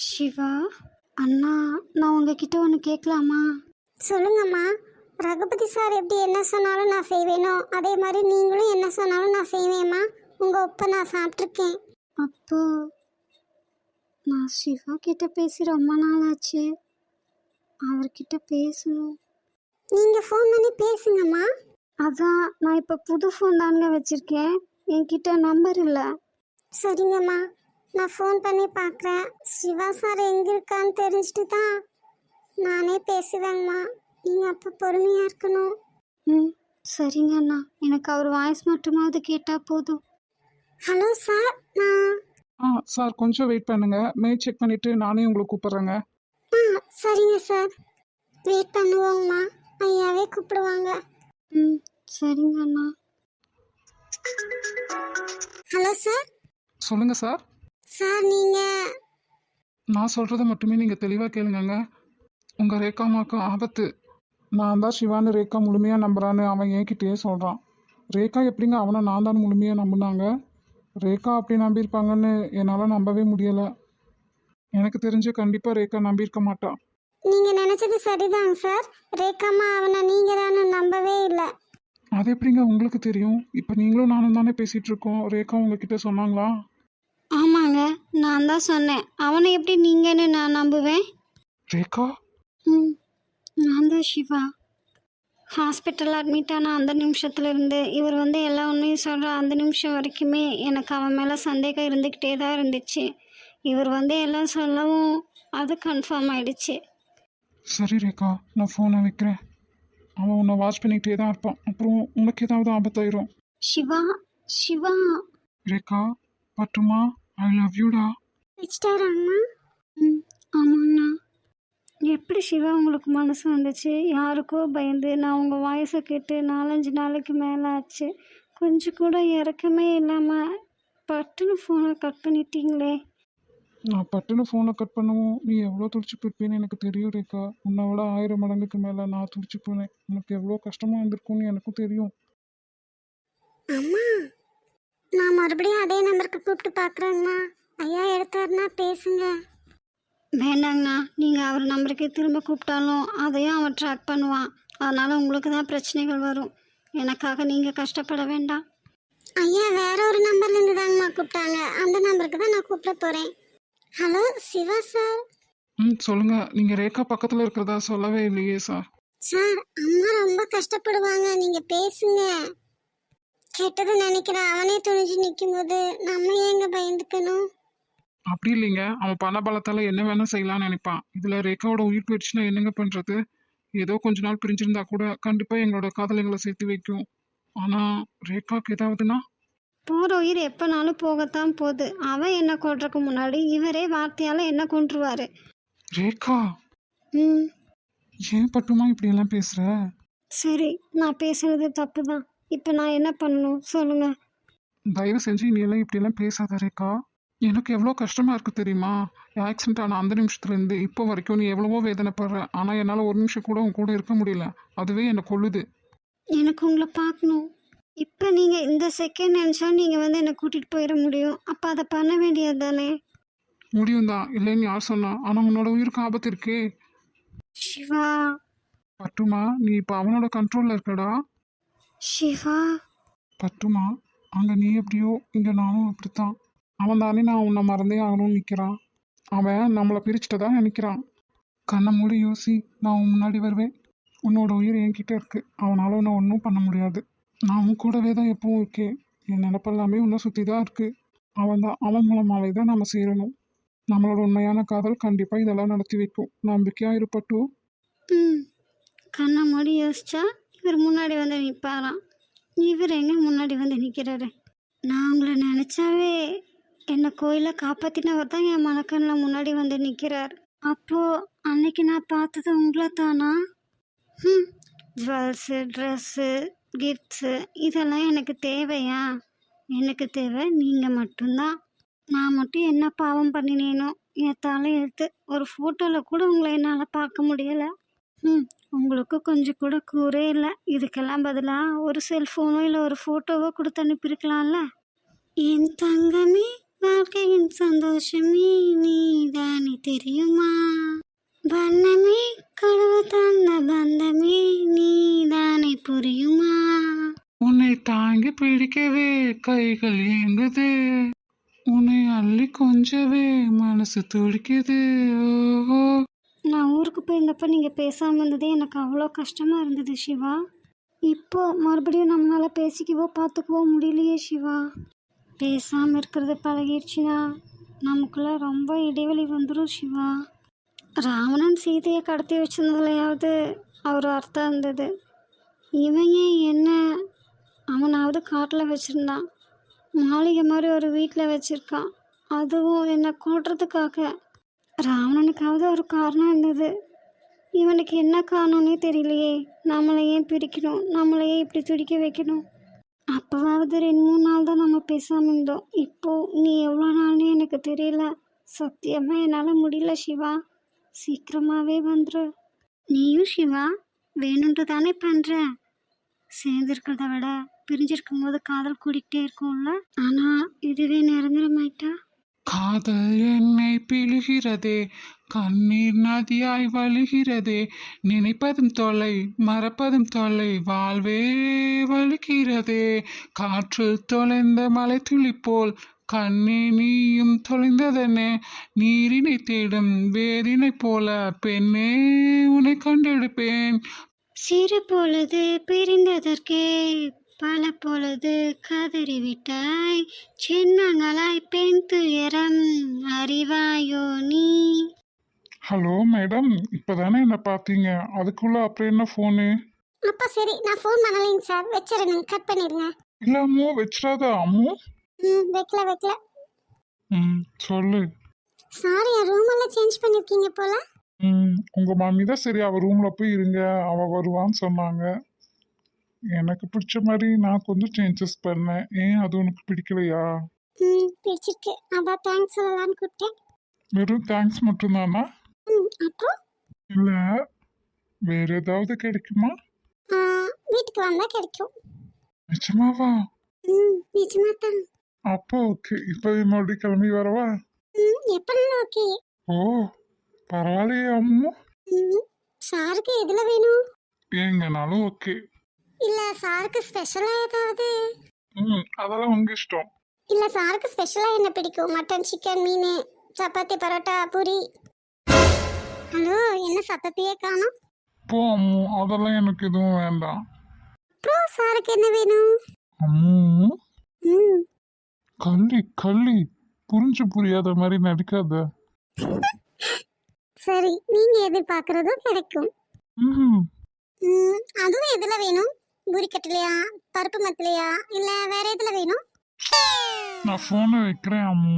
சிவா அண்ணா, நான் உங்ககிட்ட ஒன்று கேட்கலாமா? சொல்லுங்கம்மா. ரகுபதி சார் எப்படி என்ன சொன்னாலும் நான் செய்வேனோ அதே மாதிரி நீங்களும் என்ன சொன்னாலும் நான் செய்வேம்மா. உங்கள் உப்பை நான் சாப்பிட்ருக்கேன். அப்போ நான் சிவா கிட்ட பேசி ரொம்ப நாள் ஆச்சு. அவர்கிட்ட பேசணும். நீங்கள் ஃபோன் பண்ணி பேசுங்கம்மா. அதான் நான் இப்போ புது ஃபோன் தானுங்க வச்சுருக்கேன். என்கிட்ட நம்பர் இல்லை. சரிங்கம்மா, நான் ஃபோன் பண்ணி பார்க்குறேன். சிவா சார் எங்கே இருக்கான்னு தெரிஞ்சுட்டு தான் நானே பேசுவேங்கம்மா. நீங்கள் அப்போ பொறுமையாக இருக்கணும். ம், சரிங்க அண்ணா. எனக்கு அவர் வாய்ஸ் மட்டுமாவது கேட்டால் போதும். ஹலோ சார், சார் கொஞ்சம் வெயிட் பண்ணுங்க. மெயில் செக் பண்ணிட்டு நானே உங்களை கூப்பிட்றேங்க. சரிங்க சார், வெயிட் பண்ணுவோங்கம்மா. ஐயாவே கூப்பிடுவாங்க. ம், சரிங்க அண்ணா. Hello sir. சொல்லுங்க சார். சார் நீங்கள் நான் சொல்கிறத மட்டுமே நீங்கள் தெளிவாக கேளுங்கங்க. உங்கள் ரேகாமாவுக்கு ஆபத்து. நான் தான் சிவான்னு ரேகா முழுமையாக நம்புறான்னு அவன் என்கிட்டயே சொல்கிறான். ரேகா எப்படிங்க அவனை நான் தான் முழுமையாக நம்பினாங்க? ரேகா அப்படி நம்பியிருப்பாங்கன்னு என்னால் நம்பவே முடியலை. எனக்கு தெரிஞ்சு கண்டிப்பாக ரேகா நம்பியிருக்க மாட்டான். நீங்கள் நினச்சது சரிதாங்க சார். ரேகாமா அவனை நீங்கள் தானே நம்பவே இல்லை. அது எப்படிங்க உங்களுக்கு தெரியும்? இப்போ நீங்களும் நானும் தானே பேசிகிட்டு இருக்கோம். ரேகா உங்ககிட்ட சொன்னாங்களா? ஆமாங்க, நான் தான் சொன்னேன். அவனை எப்படி நீங்கன்னு நான் நம்புவேன்? ரேகா? ம், நான் தான் சிவா. ஹாஸ்பிட்டல் அட்மிட் ஆன அந்த நிமிஷத்துலேருந்து இவர் எல்லா உண்மையும் சொல்கிற அந்த நிமிஷம் வரைக்குமே எனக்கு அவன் மேலே சந்தேகம் இருந்துக்கிட்டே தான் இருந்துச்சு. இவர் எல்லாம் சொல்லவும் அது கன்ஃபார்ம் ஆயிடுச்சு. சரி ரேகா, நான் ஃபோனை வைக்கிறேன். அவன் உன்னை வாட்ச் பண்ணிக்கிட்டே தான் இருப்பான். அப்புறம் உனக்கு ஏதாவது ஆபத்தாயிரும். சிவா, சிவா. ரேகா, பட்டுமா, ஐ லவ் யூடா. வச்சிட்டாராங்கம்மா? ம், ஆமாண்ணா. எப்படி சிவா உங்களுக்கு மனசு வந்துச்சு? யாருக்கோ பயந்து நான் உங்கள் வாய்ஸை கேட்டு 4-5 நாளைக்கு மேலே ஆச்சு. கொஞ்சம் கூட இறக்கமே இல்லாமல் பட்டுன்னு ஃபோனை கட் பண்ணிட்டீங்களே. நான் பட்டுன்னு ஃபோனை கட் பண்ணவும் நீ எவ்வளோ துடிச்சு போயிருப்பேன்னு எனக்கு தெரியும் ரேகா. உன்னை விட 1000 மடங்குக்கு மேலே நான் துடிச்சு போனேன். உனக்கு எவ்வளோ கஷ்டமாக இருந்திருக்கும்னு எனக்கும் தெரியும். அம்மா, நான் மறுபடியும் அதே நம்பருக்கு கூப்பிட்டு பார்க்குறேங்கம்மா. ஐயா எடுத்தாருன்னா பேசுங்க. வேண்டாங்கண்ணா, நீங்கள் அவர் நம்பருக்கே திரும்ப கூப்பிட்டாலும் அதையும் அவன் ட்ராக் பண்ணுவான். அதனால் உங்களுக்கு தான் பிரச்சனைகள் வரும். எனக்காக நீங்கள் கஷ்டப்பட வேண்டாம். ஐயா வேற ஒரு நம்பர்லேருந்து தாங்கம்மா கூப்பிட்டாங்க. அந்த நம்பருக்கு தான் நான் கூப்பிட போகிறேன். Hello Shiva sir. சொல்லுங்க. நீங்கள் ரேகா பக்கத்தில் இருக்கிறதா சொல்லவே இல்லையே சார். சார், அம்மா ரொம்ப கஷ்டப்படுவாங்க. நீங்கள் பேசுங்க. கெட்டது நினைக்கிறேன். அவனே துணிஞ்சு நிற்கும்போது நம்ம ஏங்க பயந்துக்கணும்? அப்படி இல்லைங்க. அவன் பண பலத்தால் என்ன வேணால் செய்யலாம்னு நினைப்பான். இதில் ரேகாவோட உயிர் போயிடுச்சுன்னா என்னங்க பண்ணுறது? ஏதோ கொஞ்ச நாள் பிரிஞ்சிருந்தா கூட கண்டிப்பாக எங்களோட காதலைகளை சேர்த்து வைக்கும். ஆனால் ரேகாவுக்கு ஏதாவதுன்னா போகிற உயிர் எப்போனாலும் போகத்தான் போகுது. அவன் என்ன கொள்றதுக்கு முன்னாடி இவரே வார்த்தையால் என்ன கொன்றுவார். ரேகா, ம், ஏன் பட்டுமா இப்படியெல்லாம் பேசுகிற? சரி, நான் பேசுறது தப்பு தான். இப்போ நான் என்ன பண்ணணும் சொல்லுங்கள். தயவு செஞ்சு இனியெல்லாம் இப்படியெல்லாம் பேசாத ரேகா. எனக்கு எவ்வளோ கஷ்டமாக இருக்குது தெரியுமா? ஆக்சிடென்ட் ஆன அந்த நிமிஷத்துலேருந்து இப்போ வரைக்கும் நீ எவ்வளவோ வேதனைப்படுற. ஆனால் என்னால் ஒரு நிமிஷம் கூட உன் கூட இருக்க முடியல. அதுவே என்னை கொல்லுது. எனக்கு உங்களை பார்க்கணும். இப்போ நீங்கள் இந்த செகண்ட் நினச்சா நீங்கள் என்னை கூட்டிகிட்டு போயிட முடியும். அப்போ அதை பண்ண வேண்டியது தானே? முடியும் தான், இல்லைன்னு யார் சொன்னா? ஆனால் உன்னோட உயிருக்கு ஆபத்து இருக்கே. சிவா. பட்டுமா, நீ இப்போ அவனோட கண்ட்ரோலில் இருக்கடா. சிவா. பட்டுமா, அங்கே நீ எப்படியோ இங்கே நானும் அப்படித்தான். அவன் தானே நான் உன்னை மறந்தே ஆகணும்னு நிற்கிறான். அவன் நம்மளை பிரிச்சுட்டதான் நினைக்கிறான். கண்ணை மூடி யோசி. நான் உன் முன்னாடி வருவேன். உன்னோட உயிர் என்கிட்ட இருக்கு. அவனால் உன்னை ஒன்றும் பண்ண முடியாது. நான் உன் கூடவே தான் எப்பவும் இருக்கேன். என் நினப்பெல்லாமே உன்னை சுற்றி தான் இருக்கு. அவன் மூலமாகவே தான் நம்ம சேரணும். நம்மளோட உண்மையான காதல் கண்டிப்பாக இதெல்லாம் நடத்தி வைக்கும். நம்பிக்கையாக இருப்பட்டும். ம், கண்ணை மூடி யோசிச்சா இவர் முன்னாடி நிற்பாராம். இவர் எங்கே முன்னாடி நிற்கிறாரு? நான் உங்களை நினச்சாவே என்னை கோயிலை காப்பாற்றினவர் தான் என் மனக்கண்ணில் முன்னாடி நிற்கிறார். அப்போது அன்னைக்கு நான் பார்த்தது உங்களை தானா? ஜுவல்ஸு, ட்ரெஸ்ஸு, கிஃப்ட்ஸு இதெல்லாம் எனக்கு தேவையா? எனக்கு தேவை நீங்கள் மட்டும்தான். நான் மட்டும் என்ன பாவம் பண்ணினேனோ என் தலையெழுத்து. ஒரு ஃபோட்டோவில் கூட உங்களை என்னால் பார்க்க முடியலை. உங்களுக்கு கொஞ்சம் கூட கூரே இல்லை. இதுக்கெல்லாம் பதிலாக ஒரு செல்ஃபோனோ இல்லை ஒரு ஃபோட்டோவோ கொடுத்து அனுப்பியிருக்கலாம்ல. என் தங்கமே, வாழ்க்கையின் சந்தோஷமே நீதானே தெரியுமா? பந்தமே கடவுள் தந்த பந்தமே நீதானே புரியுமா? உன்னை தாங்கி பிடிக்கவே கைகள் ஏங்குது, உன்னை அள்ளி கொஞ்சவே மனசு துடிக்குது. ஓஹோ. நான் ஊருக்கு போயிருந்தப்ப நீங்கள் பேசாமல் இருந்ததே எனக்கு அவ்வளோ கஷ்டமாக இருந்தது சிவா. இப்போ மறுபடியும் நம்மளால் பேசிக்கவோ பார்த்துக்கவோ முடியலையே சிவா. பேசாமல் இருக்கிறது பழகிடுச்சுன்னா நமக்குள்ளே ரொம்ப இடைவெளி வந்துடும் சிவா. ராவணன் சீதையை கடத்தி வச்சிருந்ததுலையாவது அவர் அர்த்தம் இருந்தது. இவன் ஏன் என்ன அவனாவது காட்டில் வச்சுருந்தான், மாளிகை மாதிரி ஒரு வீட்டில் வச்சுருக்கான், அதுவும் என்னை கொல்றதுக்காக. ராவணனுக்காவது ஒரு காரணம் இருந்தது, இவனுக்கு என்ன காரணம்னே தெரியலையே. நம்மளை ஏன் பிரிக்கணும், நம்மளையே இப்படி துடிக்க வைக்கணும். அப்போவாவது 2-3 நாள் தான் நம்ம பேசாமல் இருந்தோம். இப்போது நீ எவ்வளோ நாள்னு எனக்கு தெரியல. சத்தியமாக என்னால் முடியல சிவா. சீக்கிரமாகவே வந்துரு. நீயும் சிவா வேணுன்ட்டு தானே பண்ணுற. சேர்ந்துருக்கிறத விட பிரிஞ்சிருக்கும் போது காதல் கூடிக்கிட்டே இருக்கும்ல. ஆனால் இதுவே நிரந்தரமாயிட்டா காதல் என்னை பிழுகிறதே, கண்ணீர் நதியாய் வழிகிறதே, நினைப்பதும் தொலை மறப்பதும் தொலை, வாழ்வே வலிக்கிறதே. காற்றில் தொலைந்த மலை துளி போல் கண்ணே நீயும் தொலைந்ததனே, நீரினை தேடும் வேரினை போல பெண்ணே உன்னை கண்டெடுப்பேன். சிறு பொழுது பிரிந்ததற்கே பல பொழுது கதறிவிட்டாய், சின்னங்களாய் பெண் துயரம் அறிவாயோ நீ. ஹலோ மேடம், இப்போதானே என்ன பார்த்தீங்க, அதுக்குள்ள அப்புறம் என்ன ஃபோனு? அப்போ சரி, நான் ஃபோன் பண்ணலைங்க சார், வச்சிருங்க, கட் பண்ணிடுங்க. இல்லை அம்மு, வச்சிடாத அம்மு. வைக்கல. சொல்லு. சாரி, என் ரூம் எல்லாம் சேஞ்ச் பண்ணிருக்கீங்க போல. உங்க மம்மி தான் சரி அவ ரூம்ல போய் இருங்க, அவ வருவான்னு சொன்னாங்க. எனக்கு பிடிச்ச மாதிரி நான் கொஞ்சம் சேஞ்சஸ் பண்ணேன். ஏன் அது உனக்கு பிடிக்கலையா? பிடிச்சிருக்கு, அதான் தேங்க்ஸ் சொல்லலான்னு கூப்பிட்டேன். வெறும் தேங்க்ஸ் மட்டும்தானா? அப்புறம் இல்ல வேற ஏதாவது கிடைக்குமா? வீட்டுக்கு வந்தா கிடைக்கும். நிஜமாவா? நிஜமா தான். அப்போ ஓகே, இப்போ மறுபடியும் கிளம்பி வரவா? எப்பனாலும் ஓகே. ஓ பரவாயில்லையே அம்மு. சாருக்கு எதுல வேணும்? எங்கனாலும் ஓகே. இல்ல சாருக்கு ஸ்பெஷலா ஏதாவது? அதெல்லாம் உங்க இஷ்டம். இல்ல சாருக்கு ஸ்பெஷலா என்ன பிடிக்கும்? மட்டன், சிக்கன், மீன், சப்பாத்தி, பரோட்டா, பூரி. ஹலோ, என்ன சத்தத்தையே காணோம்? போ அம்மு, அதெல்லாம் எனக்கு எதுவும் வேண்டாம். அப்புறம் சாருக்கு என்ன வேணும்? அம்மு ம் கள்ளி புரியாத மாதிரி நடிக்காத. சரி, நீங்க எதிர்பார்க்கறதும் கிடைக்கும். அதுவும் எதுல வேணும்? பூரி கட்டலையா, பருப்பு மத்தலையா, இல்ல வேற எதுல வேணும்? நான் போனை வைக்கிறேன் அம்மு.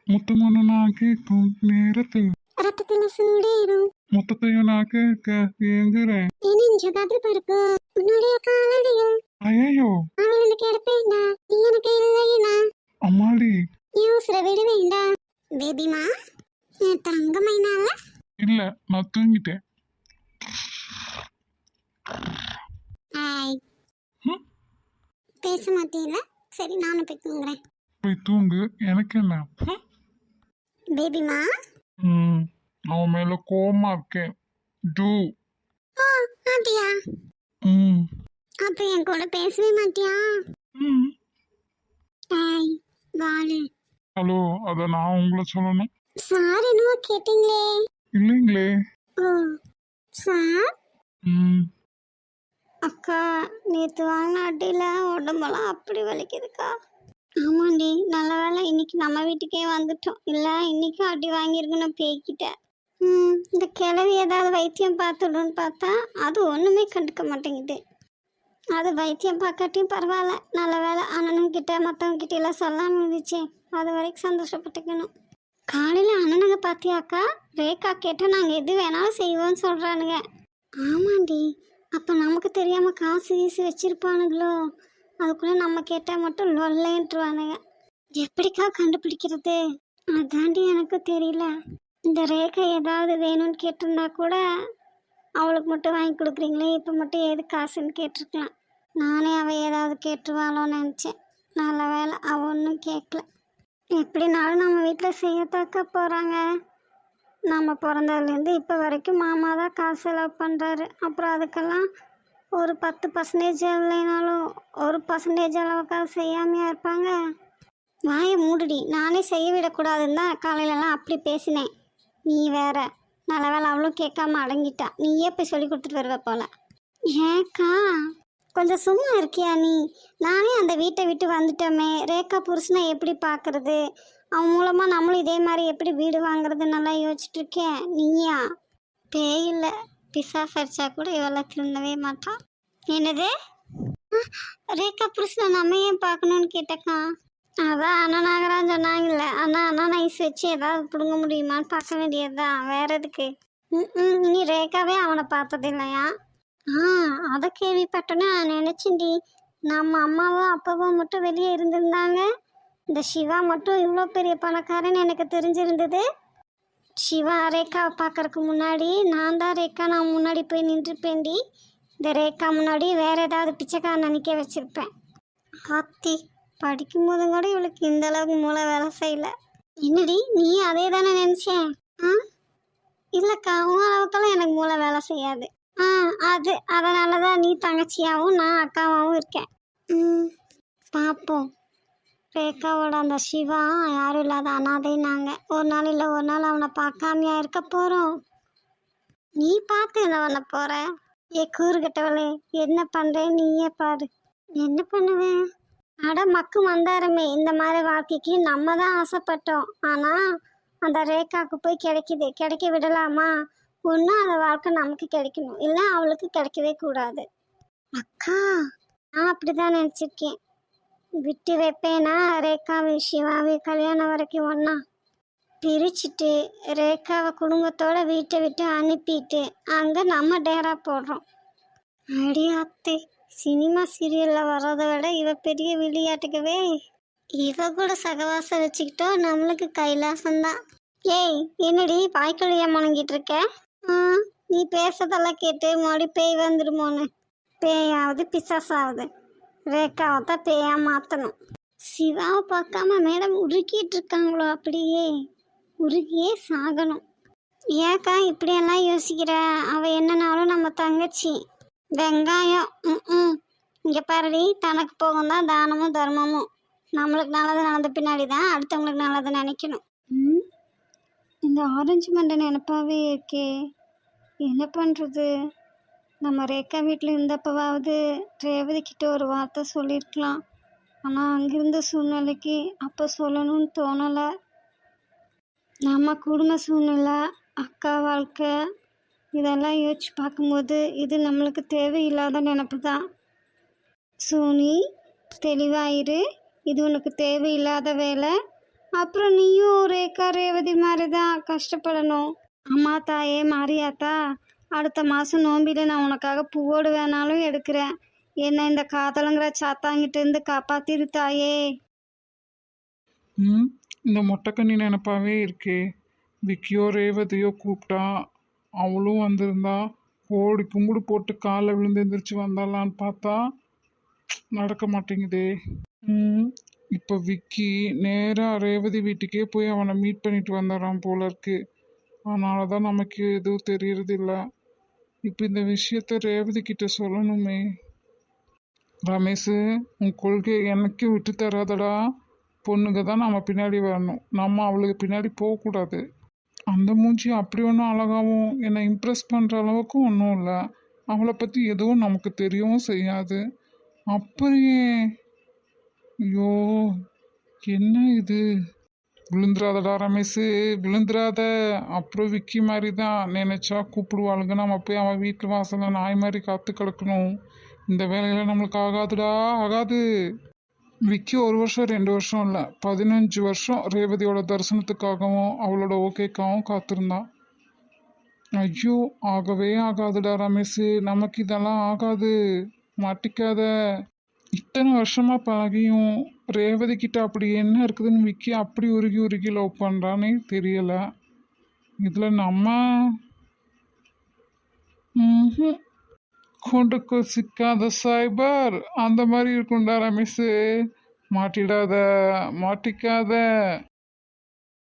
முத்தமான நான் கேட்கும் நேரத்தில் ரத்தத்தின் சூடேறும் மொத்தத்தையும் நான் கேட்க ஏங்குறேன். நெஞ்ச கதிர் பருக்கும் உன்னுடைய காலடியில் ஐயோ அவளுக்கு கிடப்பேண்டா, நீ எனக்கு இல்லையா அம்மாடி. யூஸ்ர விட வேண்டாம். பேபிமா, என் தங்கமைனால. இல்ல நான் தூங்கிட்டேன். பேச மாட்டீங்கள? சரி, நானும் போய் தூங்குறேன். போய் தூங்கு, எனக்கு என்ன? பேபிமா, அவன் மேல கோவமா இருக்கேன். டூ அப்படியா? அப்ப என் கூட பேசவே மாட்டியா? வாலு. ஹலோ, அத நான் உங்களை சொல்லணும். சார் என்னவோ கேட்டீங்களே? இல்லைங்களே. ஓ சார். அக்கா, நேற்று வாங்கின அடியில் உடம்பெல்லாம் அப்படி வலிக்குதுக்கா. ஆமாண்டி, நல்ல வேலை இன்னைக்கு நம்ம வீட்டுக்கே வந்துட்டோம். இல்லை இன்னைக்கும் அடி வாங்கியிருக்குன்னு பேய்கிட்டேன். இந்த கிழவி ஏதாவது வைத்தியம் பார்த்துடுன்னு பார்த்தா அது ஒன்றுமே கண்டுக்க மாட்டேங்குது. அது வைத்தியம் பார்க்காட்டியும் பரவாயில்ல, நல்ல வேலை அண்ணனுங்கிட்ட மற்றவங்கிட்ட எல்லாம் சொல்லாமல் இருந்துச்சே, அது வரைக்கும் சந்தோஷப்பட்டுக்கணும். காலையில் அண்ணனுங்க பார்த்தியாக்கா, ரேகா கேட்டால் நாங்கள் எது வேணாலும் செய்வோம்னு சொல்கிறானுங்க. ஆமாண்டி, அப்போ நமக்கு தெரியாமல் காசு வீசி வச்சுருப்பானுங்களோ, அதுக்குள்ளே நம்ம கேட்டால் மட்டும் லொல்லேன்ட்டுருவானுங்க. எப்படிக்கா கண்டுபிடிக்கிறது? அதாண்டி எனக்கு தெரியல. இந்த ரேகை ஏதாவது வேணும்னு கேட்டிருந்தா கூட அவளுக்கு மட்டும் வாங்கி கொடுக்குறீங்களே, இப்போ மட்டும் ஏது காசுன்னு கேட்டிருக்கலாம். நானே அவள் ஏதாவது கேட்டுருவாளோன்னு நினச்சேன். நல்ல வேலை அவள் ஒன்றும் கேட்கல. எப்படினாலும் நம்ம வீட்டில் செய்யத்தாக்க போகிறாங்க. நம்ம பிறந்ததுலேருந்து இப்போ வரைக்கும் மாமா தான் காசு செலவு பண்ணுறாரு. அப்புறம் அதுக்கெல்லாம் ஒரு 10% இல்லைனாலும் ஒரு அளவுக்காக செய்யாமையா இருப்பாங்க? வாயை மூடுடி. நானே செய்ய விடக்கூடாதுன்னு தான் காலையிலலாம் அப்படி பேசினேன். நீ வேற நல்ல வேலை அவளும் கேட்காம அடங்கிட்டா. நீயே போய் சொல்லி கொடுத்துட்டு வருவ போல. ஏக்கா கொஞ்சம் சும்மா இருக்கியா நீ? நானே அந்த வீட்டை விட்டு வந்துட்டோமே. ரேகா புருஷனை எப்படி பார்க்கறது? அவன் மூலமாக நம்மளும் இதே மாதிரி எப்படி வீடு வாங்குறது நல்லா யோசிச்சுட்டு இருக்கேன். நீயா பேய் இல்லை, பிசாசு அடிச்சா கூட இவெல்லாம் திருந்தவே மாட்டான். என்னது? ரேகா புருஷனை நம்ம ஏன் பார்க்கணுன்னு கேட்டக்கா. அதான் அண்ணா நாகராஜ் சொன்னாங்கல்ல, அண்ணா ஐஸ் வச்சு ஏதாவது பிடுங்க முடியுமான்னு பார்க்க வேண்டியதுதான். வேற எதுக்கு? இனி ரேகாவே அவனை பார்த்தது இல்லையா? அதை கேள்விப்பட்டோன்னே நான் நினச்சேன்டி, நம்ம அம்மாவும் அப்பாவும் மட்டும் வெளியே இருந்திருந்தாங்க, இந்த சிவா மட்டும் இவ்வளோ பெரிய பணக்காரன்னு எனக்கு தெரிஞ்சிருந்தது. சிவா ரேகாவை பார்க்கறதுக்கு முன்னாடி நான் முன்னாடி போய் நின்றுப்பேன்டி. இந்த ரேகா முன்னாடி வேற ஏதாவது பிச்சைக்காரன் நிற்க வச்சிருப்பேன். ஆத்தி, படிக்கும் போதும் கூட இவளுக்கு இந்த அளவுக்கு மூளை வேலை செய்யல. என்னடி நீ அதே தானே நினச்சேன்? இல்லைக்கா, உன் அளவுக்கெல்லாம் எனக்கு மூளை வேலை செய்யாது. அதனால தான் நீ தங்கச்சியாகவும் நான் அக்காவாகவும் இருக்கேன். பார்ப்போம். ரேகாவோட அந்த சிவா யாரும் இல்லாத அனாதைனாங்க. ஒரு நாள் இல்லை ஒரு நாள் அவனை பார்க்காமையா இருக்க போகிறோம். நீ பார்த்து என்ன பண்ண போகிற? கூறுகிட்டவளே, என்ன பண்ணுறேன் நீயே பாரு. என்ன பண்ணுவேன்? அட மக்கு மந்தாரமே, இந்த மாதிரி வாழ்க்கைக்கு நம்ம தான் ஆசைப்பட்டோம். ஆனால் அந்த ரேகாவுக்கு போய் கிடைக்குது. கிடைக்க விடலாமா? ஒன்றும் அந்த வாழ்க்கை நமக்கு கிடைக்கணும், இல்லை அவளுக்கு கிடைக்கவே கூடாது. அக்கா, நான் அப்படி தான் நினச்சிருக்கேன். விட்டு வைப்பேனா ரேகாவை சிவாவை கல்யாணம் வரைக்கும் ஒன்றா பிரிச்சுட்டு ரேகாவை குடும்பத்தோட வீட்டை விட்டு அனுப்பிட்டு அங்கே நம்ம டேரா போடுறோம். அடியாத்தே, சினிமா சீரியலில் வர்றதை விட இவ பெரிய விளையாட்டுக்கவே. இவ கூட சகவாசம் வச்சுக்கிட்டோம் நம்மளுக்கு கைலாசம்தான். ஏய், என்னடி பாய்க்கொழியா முணங்கிட்டு இருக்க? நீ பேசுறதெல்லாம் கேட்டு மறுபடி பேய் வந்துடுமோன்னு. பேயாவது பிசாசாவது, ரேகாவை தான் பேயா மாற்றணும். சிவாவை பார்க்காம மேடம் உருக்கிட்டு இருக்காங்களோ? அப்படியே உருகியே சாகணும். ஏக்கா இப்படியெல்லாம் யோசிக்கிற? அவள் என்னன்னாலும் நம்ம தங்கச்சி. வெங்காயம் இங்கே பாருடி, தனக்கு போகும் தான் தானமும் தர்மமும். நம்மளுக்கு நல்லது நடந்த பின்னாடி தான் அடுத்தவங்களுக்கு நல்லது நினைக்கணும். இந்த ஆரஞ்சு மண்டை நினப்பாவே இருக்கே, என்ன பண்ணுறது? நம்ம ரேகா வீட்டில் இருந்தப்பவாவது ரேவதி கிட்ட ஒரு வார்த்தை சொல்லியிருக்கலாம். ஆனால் அங்கிருந்த சூழ்நிலைக்கு அப்போ சொல்லணும்னு தோணலை. நம்ம குடும்ப சூழ்நிலை, அக்கா வாழ்க்கை, இதெல்லாம் யோசிச்சு பார்க்கும்போது இது நம்மளுக்கு தேவையில்லாத நினப்பு தான். சோனி, தெளிவாயிரு. இது உனக்கு தேவையில்லாத வேலை. அப்புறம் நீயும் ரேகா ரேவதி மாதிரி தான் கஷ்டப்படணும். அம்மா தாயே மாரியாத்தா, அடுத்த மாதம் நோம்பியில் நான் உனக்காக பூவோடு வேணாலும் எடுக்கிறேன். என்ன இந்த காதலுங்கிற சாத்தாங்கிட்டேருந்து காப்பாத்திரு தாயே. இந்த மொட்டைக்கண்ணி நினப்பாவே இருக்கே. விக்கியோ ரேவதியோ கூப்பிட்டா அவளும் வந்திருந்தா ஓடி கும்பிடு போட்டு காலை விழுந்து எந்திரிச்சு வந்தாலான்னு பார்த்தா நடக்க மாட்டேங்குதே. இப்போ விக்கி நேராக ரேவதி வீட்டுக்கே போய் அவனை மீட் பண்ணிட்டு வந்துடுறான் போல இருக்கு. அதனால தான் நமக்கு எதுவும் தெரியறது இல்லை. இப்போ இந்த விஷயத்த ரேவதி கிட்ட சொல்லணுமே. ரமேஷ், உன் கொள்கை எனக்கு விட்டு தராதடா. பொண்ணுங்க தான் நம்ம பின்னாடி வரணும், நம்ம அவளுக்கு பின்னாடி போகக்கூடாது. அந்த மூஞ்சி அப்படி ஒன்றும் அழகாகவும் என்னை இம்ப்ரெஸ் பண்ணுற அளவுக்கு ஒன்றும் இல்லை. அவளை பற்றி எதுவும் நமக்கு தெரியவும் செய்யாது. அப்படியே ஐயோ, என்ன இது? விழுந்துராதடா ரமேஷ், விழுந்துராத. அப்புறம் விக்கி மாதிரி தான் நினச்சா கூப்பிடுவாளுங்க, நம்ம போய் அவன் வீட்டு வாசலில் நாய் மாதிரி காத்து கிடக்கணும். இந்த வேலையில் நம்மளுக்கு ஆகாதுடா, ஆகாது. விக்கி 1 வருஷம் 2 வருஷம் இல்லை, 15 வருஷம் ரேவதியோட தரிசனத்துக்காகவும் அவளோட ஓகேக்காகவும் காத்திருந்தான். ஐயோ, ஆகவே ஆகாதுடா ரமேஷ், நமக்கு இதெல்லாம் ஆகாது. மாட்டிக்காத. இத்தனை வருஷமா பழகியும் ரேவதி கிட்ட அப்படி என்ன இருக்குதுன்னு விக்கி அப்படி உருகி உருகி லவ் பண்ணுறானே தெரியல. இதில் நம்ம கொண்டுக்கு சிக்காத சைபர் அந்த மாதிரி இருக்கும்டா ரமேஷ். மாட்டிடாத மாட்டிக்காத